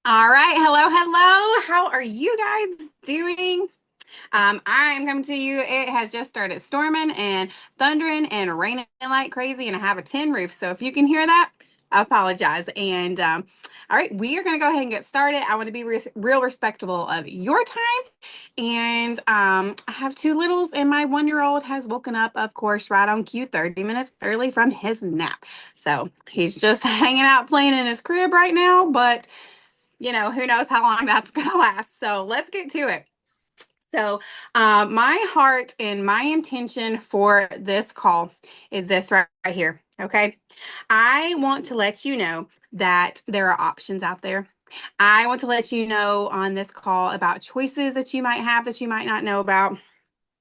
All right. Hello, hello. How are you guys doing? I'm coming to you. It has just started storming and thundering and raining like crazy, and I have a tin roof. So if you can hear that, I apologize. All right, we are going to go ahead and get started. I want to be real respectable of your time. I have two littles, and my 1-year-old has woken up, of course, right on cue, 30 minutes early from his nap. So he's just hanging out playing in his crib right now, but who knows how long that's going to last. So let's get to it. My heart and my intention for this call is this right here. Okay. I want to let you know that there are options out there. I want to let you know on this call about choices that you might have that you might not know about.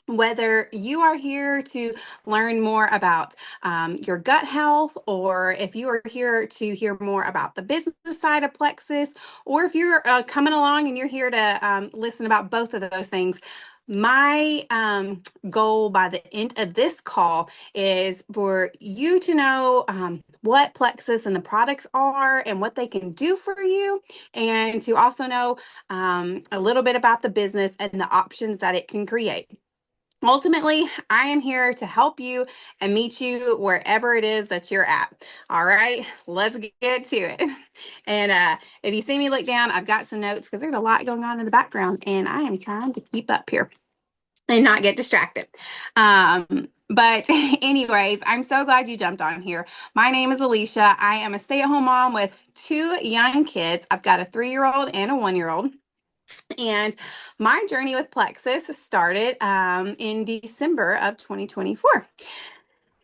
Whether you are here to learn more about your gut health, or if you are here to hear more about the business side of Plexus, or if you're coming along and you're here to listen about both of those things, my goal by the end of this call is for you to know what Plexus and the products are and what they can do for you, and to also know a little bit about the business and the options that it can create. Ultimately, I am here to help you and meet you wherever it is that you're at. All right, let's get to it. If you see me look down, I've got some notes because there's a lot going on in the background, and I am trying to keep up here and not get distracted. But anyways, I'm so glad you jumped on here. My name is Alicia. I am a stay-at-home mom with two young kids. I've got a 3-year-old and a 1-year-old. And my journey with Plexus started in December of 2024.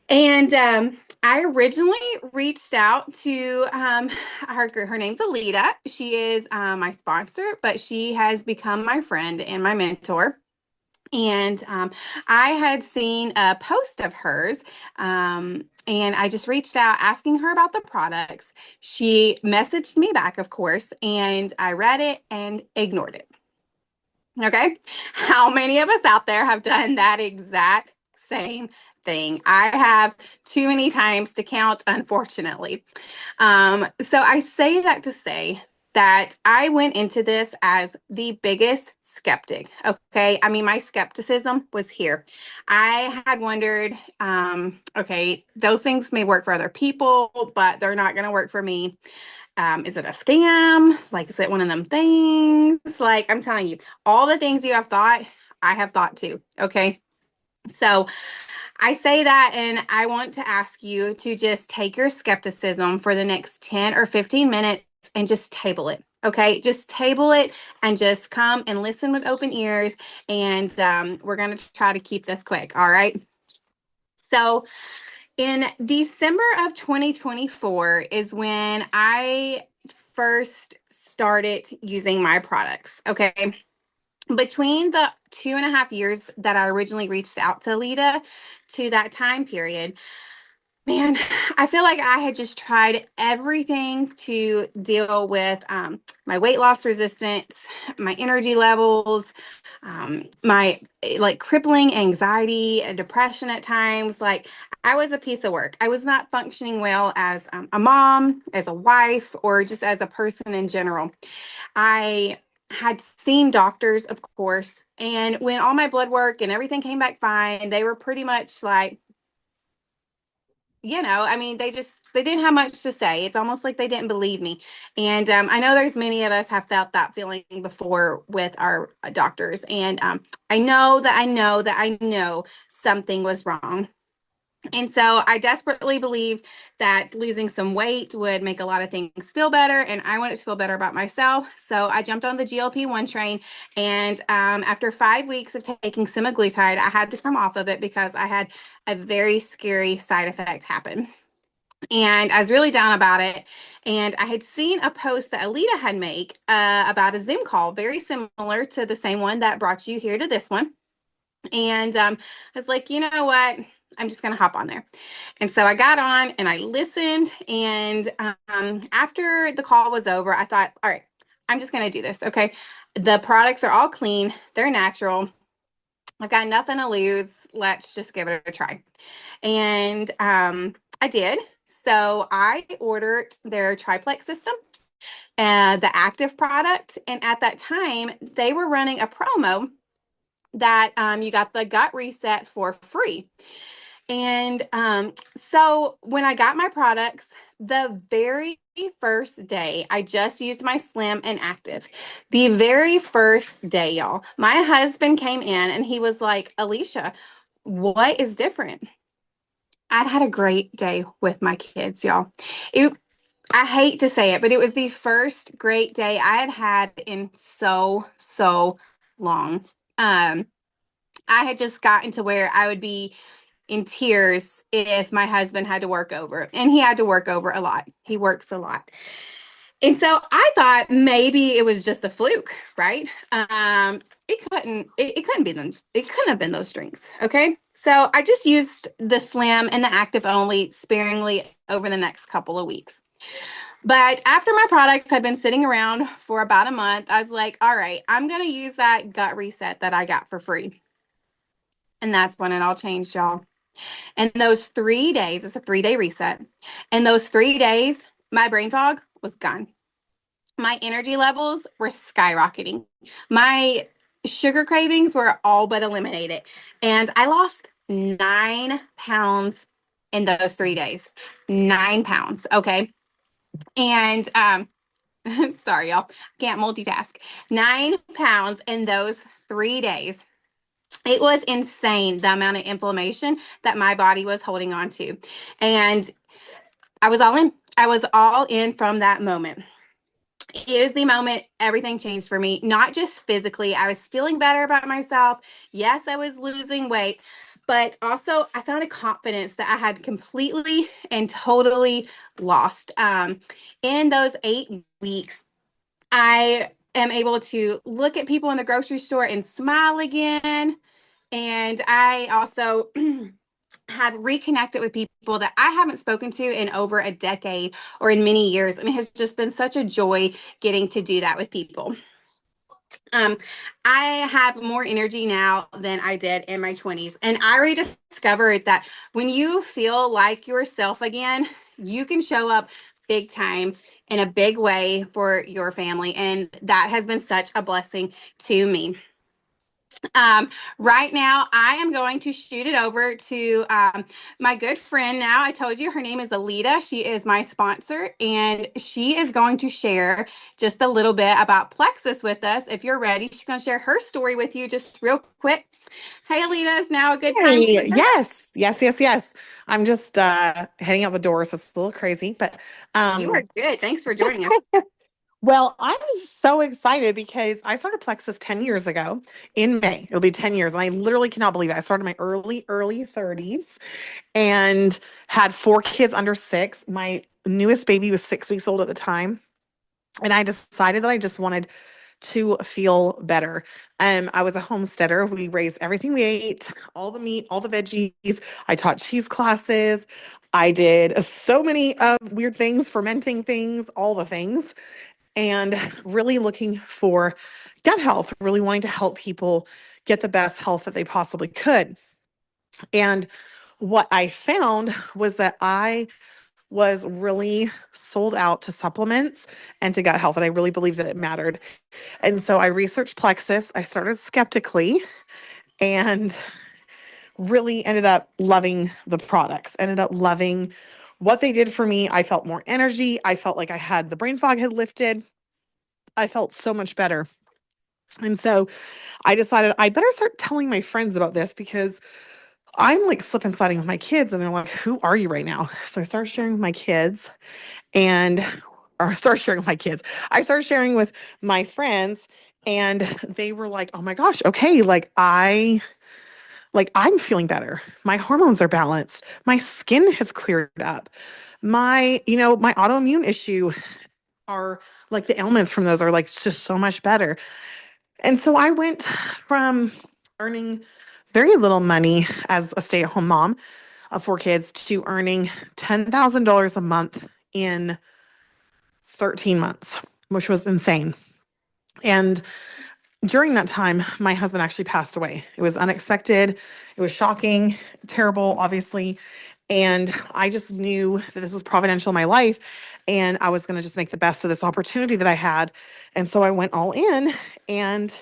I originally reached out to her name's Alita. She is my sponsor, but she has become my friend and my mentor. I had seen a post of hers, and I just reached out asking her about the products. She messaged me back, of course, and I read it and ignored it. Okay. How many of us out there have done that exact same thing? I have too many times to count, unfortunately. So I say that to say that I went into this as the biggest skeptic. Okay. I mean, my skepticism was here. I had wondered, okay, those things may work for other people, but they're not going to work for me. Is it a scam? Like, is it one of them things? Like, I'm telling you, all the things you have thought, I have thought too. Okay. So I say that, and I want to ask you to just take your skepticism for the next 10 or 15 minutes and just table it. Okay. Just table it and just come and listen with open ears. And we're going to try to keep this quick. All right. So, in December of 2024 is when I first started using my products. Okay. Between the 2.5 years that I originally reached out to Lita to that time period, man, I feel like I had just tried everything to deal with my weight loss resistance, my energy levels, my like crippling anxiety and depression at times. Like, I was a piece of work. I was not functioning well as a mom, as a wife, or just as a person in general. I had seen doctors, of course, and when all my blood work and everything came back fine, they were pretty much like, I mean, they didn't have much to say. It's almost like they didn't believe me. And I know there's many of us have felt that feeling before with our doctors. And I know something was wrong. And so I desperately believed that losing some weight would make a lot of things feel better, and I wanted to feel better about myself. So I jumped on the GLP-1 train, and after 5 weeks of taking semaglutide, I had to come off of it because I had a very scary side effect happen. And I was really down about it. And I had seen a post that Alita had made about a Zoom call, very similar to the same one that brought you here to this one. And I was like, you know what? I'm just going to hop on there. And so I got on and I listened. And after the call was over, I thought, all right, I'm just going to do this. Okay. The products are all clean, they're natural. I've got nothing to lose. Let's just give it a try. And I did. So I ordered their triplex system. the active product. And at that time, they were running a promo that you got the gut reset for free. And so when I got my products, the very first day, I just used my Slim and Active. The very first day, y'all, my husband came in and he was like, Alicia, what is different? I'd had a great day with my kids, y'all. It, I hate to say it, but it was the first great day I had had in so long. Um, I had just gotten to where I would be in tears if my husband had to work over, and he had to work over a lot. He works a lot. And so I thought maybe it was just a fluke, right? It couldn't be them. It couldn't have been those drinks. Okay. So I just used the Slim and the Active only sparingly over the next couple of weeks. But after my products had been sitting around for about a month, I was like, all right, I'm going to use that gut reset that I got for free. And that's when it all changed, y'all. And those 3 days, it's a 3-day reset. And those 3 days, my brain fog was gone. My energy levels were skyrocketing. My sugar cravings were all but eliminated. And I lost 9 pounds in those 3 days. 9 pounds. Okay. And sorry, y'all. Can't multitask. 9 pounds in those 3 days. It was insane the amount of inflammation that my body was holding on to. And I was all in. I was all in from that moment. It is the moment everything changed for me, not just physically. I was feeling better about myself. Yes, I was losing weight, but also I found a confidence that I had completely and totally lost. In those 8 weeks, I am able to look at people in the grocery store and smile again. And I also have reconnected with people that I haven't spoken to in over a decade or in many years. And it has just been such a joy getting to do that with people. Um, I have more energy now than I did in my 20s. And I rediscovered that when you feel like yourself again, you can show up big time in a big way for your family. And that has been such a blessing to me. Right now, I am going to shoot it over to my good friend now. I told you her name is Alita. She is my sponsor, and she is going to share just a little bit about Plexus with us. If you're ready, she's going to share her story with you just real quick. Hey, Alita, is now a good time for Hey, that? yes. I'm just heading out the door, so it's a little crazy, but You are um good. Thanks for joining us. well, I'm so excited because I started Plexus 10 years ago in May. It'll be 10 years, and I literally cannot believe it. I started in my early 30s and had 4 kids under 6. My newest baby was 6 weeks old at the time, and I decided that I just wanted to feel better. I was a homesteader. We raised everything we ate, all the meat, all the veggies. I taught cheese classes. I did so many weird things, fermenting things, all the things, and really looking for gut health, really wanting to help people get the best health that they possibly could. And what I found was that I was really sold out to supplements and to gut health. And I really believed that it mattered. And so I researched Plexus. I started skeptically and really ended up loving the products, ended up loving what they did for me. I felt more energy. I felt like I had the brain fog had lifted. I felt so much better. And so I decided I better start telling my friends about this because I'm like slip and sliding with my kids and they're like, who are you right now? So I started sharing with my kids and or start sharing with my kids. I started sharing with my friends and they were like, "Oh my gosh, okay, I'm feeling better. My hormones are balanced. My skin has cleared up. My autoimmune issue are like the ailments from those are like just so much better." And so I went from earning very little money as a stay-at-home mom of 4 kids to earning $10,000 a month in 13 months, which was insane. And during that time, my husband actually passed away. It was unexpected. It was shocking, terrible, obviously. And I just knew that this was providential in my life and I was going to just make the best of this opportunity that I had. And so I went all in. And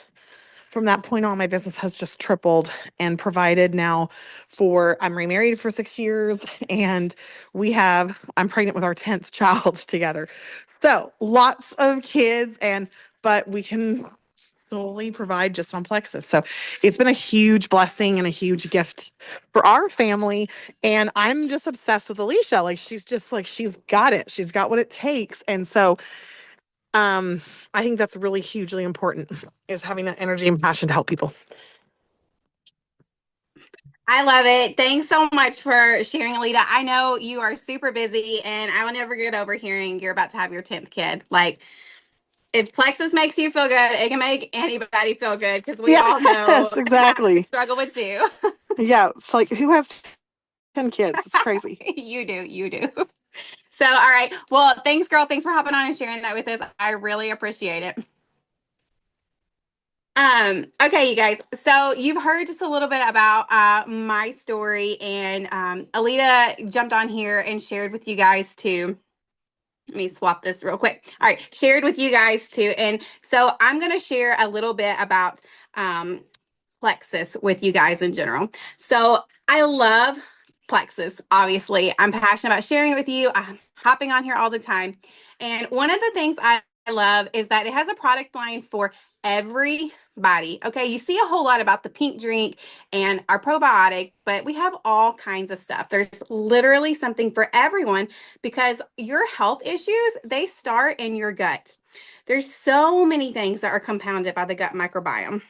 from that point on, my business has just tripled and provided now for, I'm remarried for 6 years and I'm pregnant with our 10th child together. So lots of kids but we can solely provide just on Plexus. So it's been a huge blessing and a huge gift for our family. And I'm just obsessed with Alicia. Like she's got it. She's got what it takes. And so I think that's really hugely important is having that energy and passion to help people. I love it. Thanks so much for sharing, Alita. I know you are super busy, and I will never get over hearing you're about to have your 10th kid. Like, if Plexus makes you feel good, it can make anybody feel good because we all know Yes, I exactly. struggle with two. Yeah. It's like who has 10 kids? It's crazy. You do. You do. So, all right. Well, thanks, girl. Thanks for hopping on and sharing that with us. I really appreciate it. Okay, you guys. So you've heard just a little bit about my story, and Alita jumped on here and shared with you guys too. Let me swap this real quick. All right, shared with you guys too. And so I'm going to share a little bit about um, Plexus with you guys in general. So I love Plexus, obviously. I'm passionate about sharing it with you. I'm hopping on here all the time. And one of the things I love is that it has a product line for everybody. Okay, you see a whole lot about the pink drink and our probiotic, but we have all kinds of stuff. There's literally something for everyone because your health issues, they start in your gut. There's so many things that are compounded by the gut microbiome.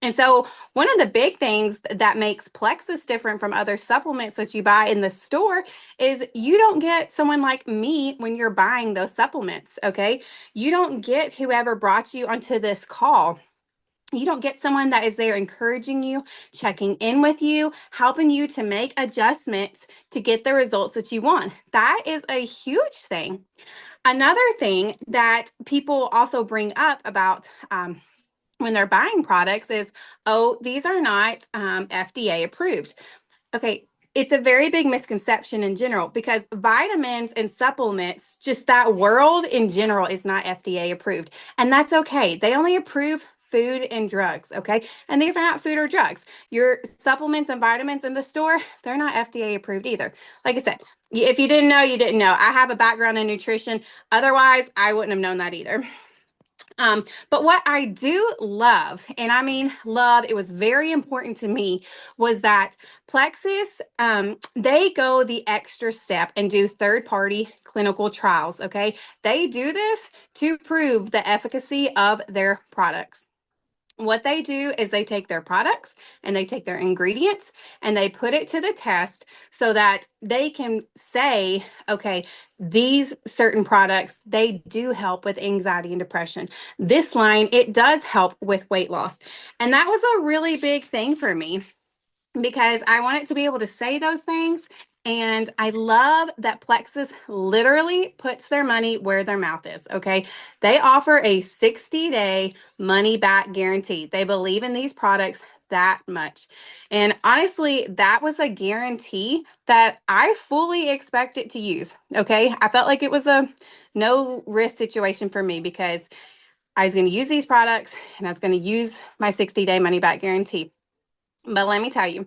And so, one of the big things that makes Plexus different from other supplements that you buy in the store is you don't get someone like me when you're buying those supplements. Okay. You don't get whoever brought you onto this call. You don't get someone that is there encouraging you, checking in with you, helping you to make adjustments to get the results that you want. That is a huge thing. Another thing that people also bring up about when they're buying products is, oh, these are not FDA approved. Okay, it's a very big misconception in general because vitamins and supplements, just that world in general, is not FDA approved. And that's okay. They only approve food and drugs, okay? And these are not food or drugs. Your supplements and vitamins in the store, they're not FDA approved either. Like I said, if you didn't know, you didn't know. I have a background in nutrition. Otherwise, I wouldn't have known that either. But what I do love, and I mean love, it was very important to me, was that Plexus, they go the extra step and do third-party clinical trials, okay? They do this to prove the efficacy of their products. What they do is they take their products and they take their ingredients and they put it to the test so that they can say, okay, these certain products, they do help with anxiety and depression. This line, it does help with weight loss. And that was a really big thing for me because I wanted to be able to say those things. And I love that Plexus literally puts their money where their mouth is. Okay. They offer a 60-day money back guarantee. They believe in these products that much. And honestly, that was a guarantee that I fully expected to use. Okay. I felt like it was a no risk situation for me because I was going to use these products and I was going to use my 60-day money back guarantee. But let me tell you,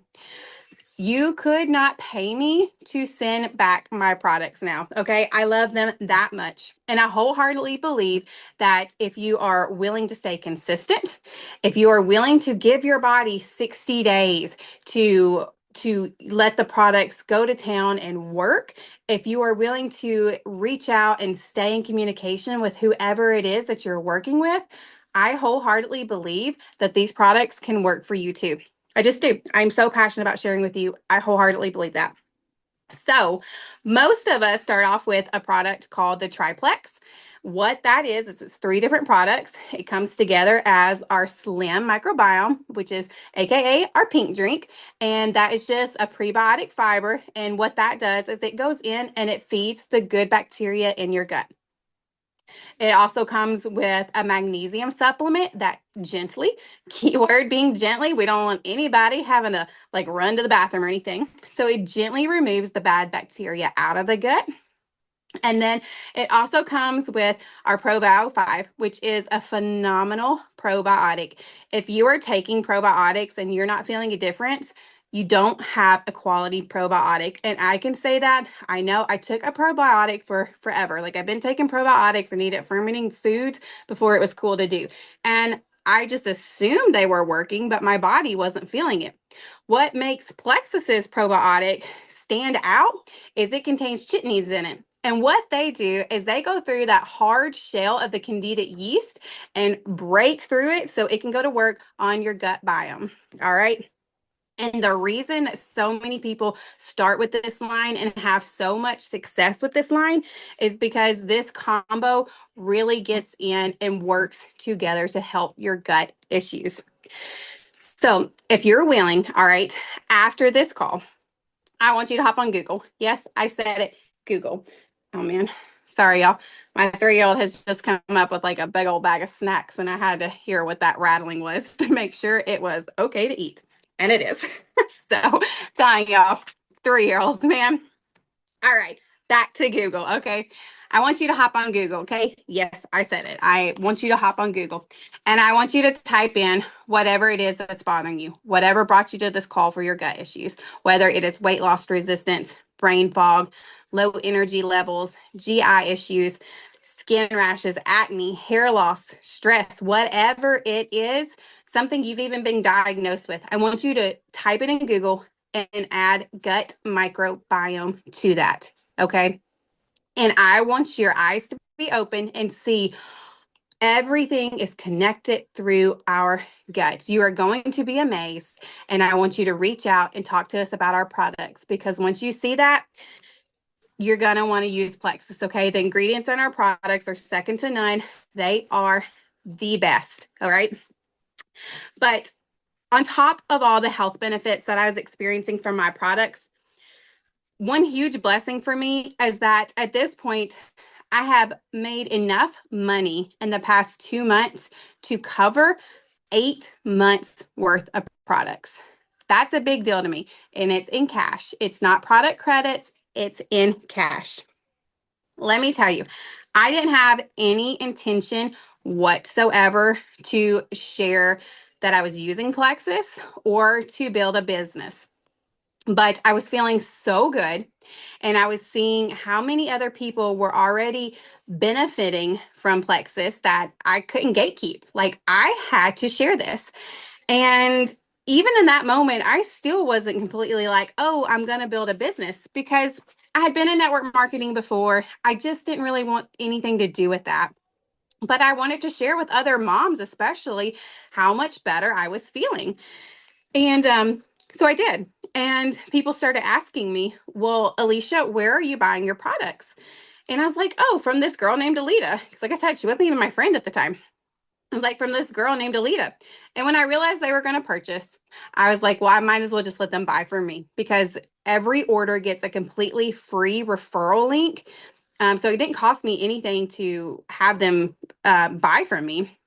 you could not pay me to send back my products now. Okay. I love them that much. And I wholeheartedly believe that if you are willing to stay consistent, if you are willing to give your body 60 days to let the products go to town and work, if you are willing to reach out and stay in communication with whoever it is that you're working with, I wholeheartedly believe that these products can work for you too. I just do. I'm so passionate about sharing with you. I wholeheartedly believe that. So, most of us start off with a product called the Triplex. What that is it's three different products. It comes together as our Slim Microbiome, which is AKA our pink drink. And that is just a prebiotic fiber. And what that does is it goes in and it feeds the good bacteria in your gut. It also comes with a magnesium supplement that gently, keyword being gently, we don't want anybody having to like run to the bathroom or anything. So it gently removes the bad bacteria out of the gut. And then it also comes with our Probio 5, which is a phenomenal probiotic. If you are taking probiotics and you're not feeling a difference, you don't have a quality probiotic. And I can say that. I know I took a probiotic for forever. Like I've been taking probiotics and eating fermenting foods before it was cool to do. And I just assumed they were working, but my body wasn't feeling it. What makes Plexus's probiotic stand out is it contains chitneys in it. And what they do is they go through that hard shell of the candida yeast and break through it so it can go to work on your gut biome. All right. And the reason that so many people start with this line and have so much success with this line is because this combo really gets in and works together to help your gut issues. So if you're willing, all right, after this call, I want you to hop on Google. Yes, I said it, Google. Oh man, sorry y'all. My 3-year-old has just come up with like a big old bag of snacks and I had to hear what that rattling was to make sure it was okay to eat. And it is. So, telling y'all, 3-year-olds, man. All right, back to Google. Okay. I want you to hop on Google. Okay. Yes, I said it. I want you to hop on Google and I want you to type in whatever it is that's bothering you, whatever brought you to this call for your gut issues, whether it is weight loss resistance, brain fog, low energy levels, GI issues, skin rashes, acne, hair loss, stress, whatever it is, something you've even been diagnosed with. I want you to type it in Google and add gut microbiome to that. Okay. And I want your eyes to be open and see everything is connected through our gut. You are going to be amazed. And I want you to reach out and talk to us about our products because once you see that, you're going to want to use Plexus. Okay. The ingredients in our products are second to none. They are the best. All right. But on top of all the health benefits that I was experiencing from my products, one huge blessing for me is that at this point, I have made enough money in the past 2 months to cover 8 months worth of products. That's a big deal to me. And it's in cash. It's not product credits, it's in cash. Let me tell you, I didn't have any intention whatsoever to share that I was using Plexus or to build a business. But I was feeling so good. And I was seeing how many other people were already benefiting from Plexus that I couldn't gatekeep. Like I had to share this. And even in that moment, I still wasn't completely like, oh, I'm going to build a business because I had been in network marketing before. I just didn't really want anything to do with that. But I wanted to share with other moms, especially, how much better I was feeling. And so I did. And people started asking me, well, Alicia, where are you buying your products? And I was like, oh, from this girl named Alita. Because like I said, she wasn't even my friend at the time. I was like, from this girl named Alita. And when I realized they were going to purchase, I was like, well, I might as well just let them buy from me because every order gets a completely free referral link. So it didn't cost me anything to have them buy from me.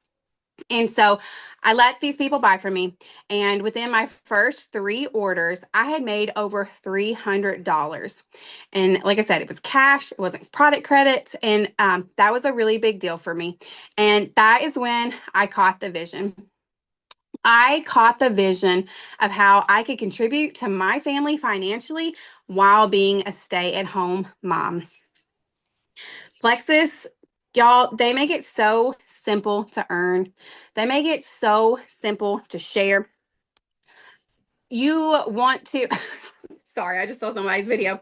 And so I let these people buy from me. And within my first 3 orders, I had made over $300. And like I said, it was cash, it wasn't product credits. And that was a really big deal for me. And that is when I caught the vision. I caught the vision of how I could contribute to my family financially while being a stay-at-home mom. Plexus, y'all, they make it so simple to earn. They make it so simple to share. You want to, sorry, I just saw somebody's video.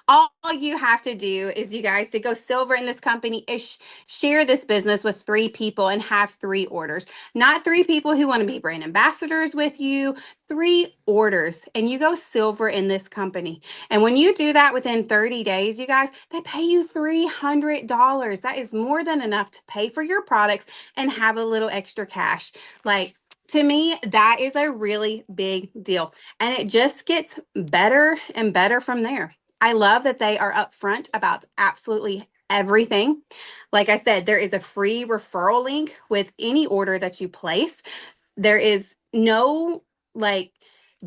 All you have to do is you guys to go silver in this company is share this business with 3 people and have 3 orders. Not 3 people who want to be brand ambassadors with you, 3 orders, and you go silver in this company. And when you do that within 30 days, you guys, they pay you $300. That is more than enough to pay for your products and have a little extra cash. Like, to me, that is a really big deal. And it just gets better and better from there. I love that they are upfront about absolutely everything. Like I said, there is a free referral link with any order that you place. There is no like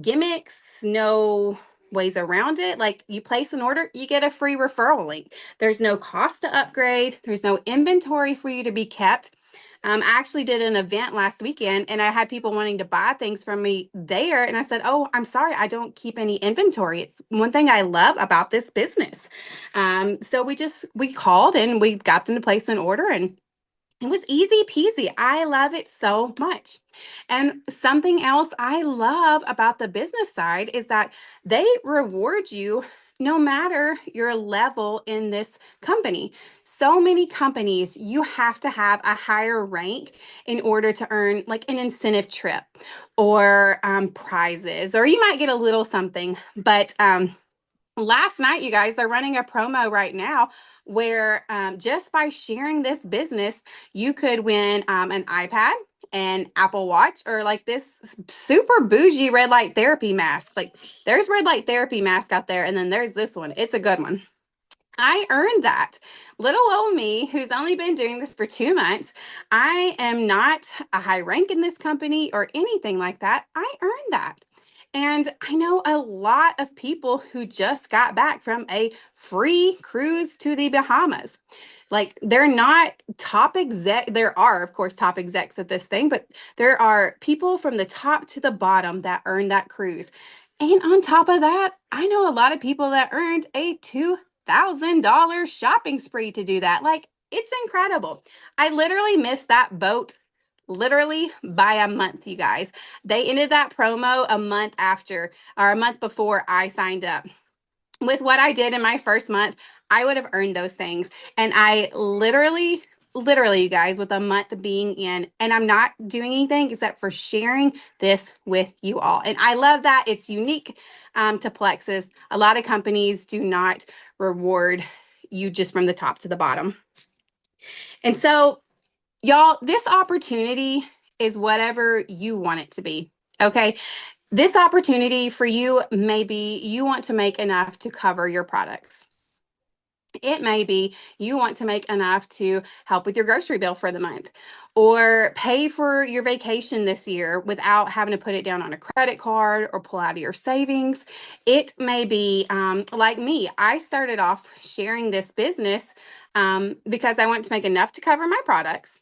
gimmicks, no ways around it. Like you place an order, you get a free referral link. There's no cost to upgrade, there's no inventory for you to be kept. I actually did an event last weekend and I had people wanting to buy things from me there. And I said, "Oh, I'm sorry, I don't keep any inventory. It's one thing I love about this business." So we called and we got them to place an order and it was easy peasy. I love it so much. And something else I love about the business side is that they reward you no matter your level in this company. So many companies, you have to have a higher rank in order to earn like an incentive trip or prizes, or you might get a little something. But last night, you guys, they're running a promo right now where just by sharing this business, you could win an iPad, an Apple Watch, or like this super bougie red light therapy mask. Like there's red light therapy mask out there, and then there's this one. It's a good one. I earned that. Little old me, who's only been doing this for 2 months, I am not a high rank in this company or anything like that. I earned that. And I know a lot of people who just got back from a free cruise to the Bahamas. Like they're not top exec. There are, of course, top execs at this thing, but there are people from the top to the bottom that earned that cruise. And on top of that, I know a lot of people that earned a $2,000 shopping spree to do that. Like, it's incredible. I literally missed that boat literally by a month, you guys. They ended that promo a month after or a month before I signed up. With what I did in my first month, I would have earned those things. And I literally, you guys, with a month being in, and I'm not doing anything except for sharing this with you all. And I love that it's unique to Plexus. A lot of companies do not reward you just from the top to the bottom. And so, y'all, this opportunity is whatever you want it to be. Okay. This opportunity for you, maybe you want to make enough to cover your products. It may be you want to make enough to help with your grocery bill for the month or pay for your vacation this year without having to put it down on a credit card or pull out of your savings. It may be like me. I started off sharing this business because I want to make enough to cover my products.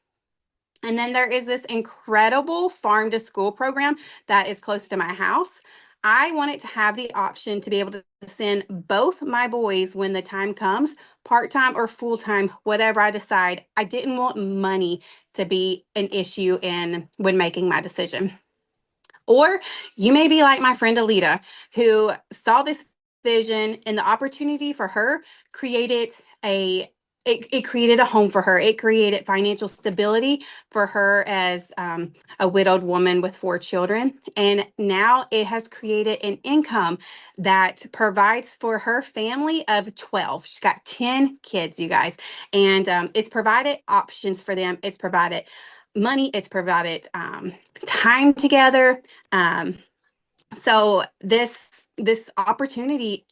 And then there is this incredible farm to school program that is close to my house. I wanted to have the option to be able to send both my boys when the time comes, part-time or full-time, whatever I decide. I didn't want money to be an issue in when making my decision. Or you may be like my friend Alita, who saw this vision and the opportunity for her created it created a home for her. It created financial stability for her as a widowed woman with 4 children. And now it has created an income that provides for her family of 12. She's got 10 kids, you guys. And it's provided options for them. It's provided money. It's provided time together. Um, so this opportunity,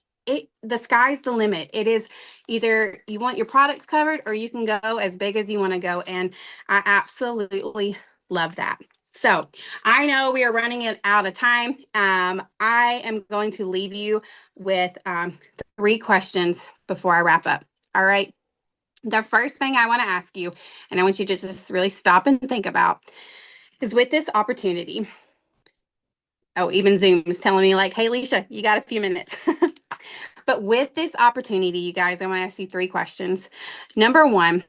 the sky's the limit. It is either you want your products covered or you can go as big as you want to go. And I absolutely love that. So I know we are running it out of time. I am going to leave you with 3 questions before I wrap up. All right. The first thing I want to ask you, and I want you to just really stop and think about, is with this opportunity. Oh, even Zoom is telling me like, "Hey, Alicia, you got a few minutes." But with this opportunity, you guys, I want to ask you 3 questions. Number one,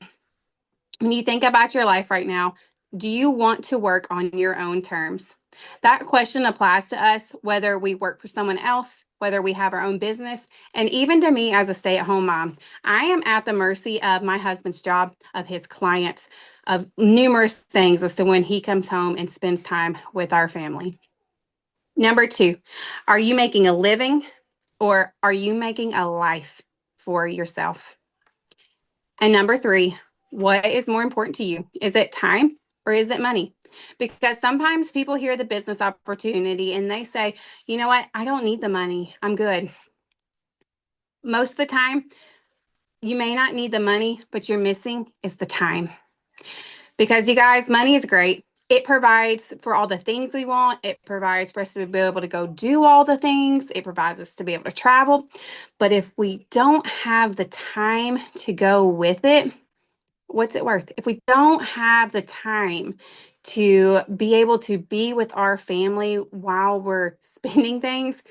when you think about your life right now, do you want to work on your own terms? That question applies to us whether we work for someone else, whether we have our own business, and even to me as a stay-at-home mom. I am at the mercy of my husband's job, of his clients, of numerous things as to when he comes home and spends time with our family. Number 2, are you making a living or are you making a life for yourself? And number 3, what is more important to you? Is it time or is it money? Because sometimes people hear the business opportunity and they say, "You know what? I don't need the money. I'm good." Most of the time, You may not need the money, but you're missing is the time. Because you guys, money is great. It provides for all the things we want. It provides for us to be able to go do all the things. It provides us to be able to travel. But if we don't have the time to go with it, what's it worth? If we don't have the time to be able to be with our family while we're spending things,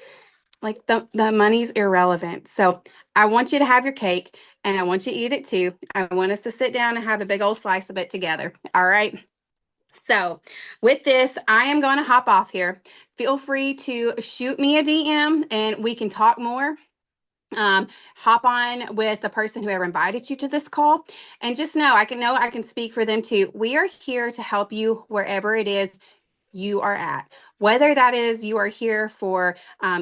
like the money's irrelevant. So I want you to have your cake and I want you to eat it too. I want us to sit down and have a big old slice of it together. All right. So with this, I am going to hop off here. Feel free to shoot me a DM and we can talk more. Hop on with the person who ever invited you to this call, and just know I can speak for them too. We are here to help you wherever it is you are at, whether that is you are here for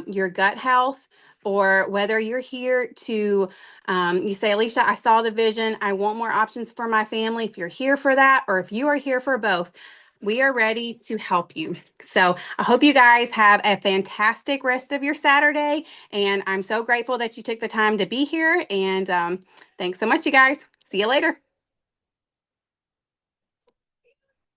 your gut health, or whether you're here to, you say, Alicia, I saw the vision. I want more options for my family. If you're here for that, or if you are here for both, we are ready to help you. So I hope you guys have a fantastic rest of your Saturday. And I'm so grateful that you took the time to be here. And thanks so much, you guys. See you later.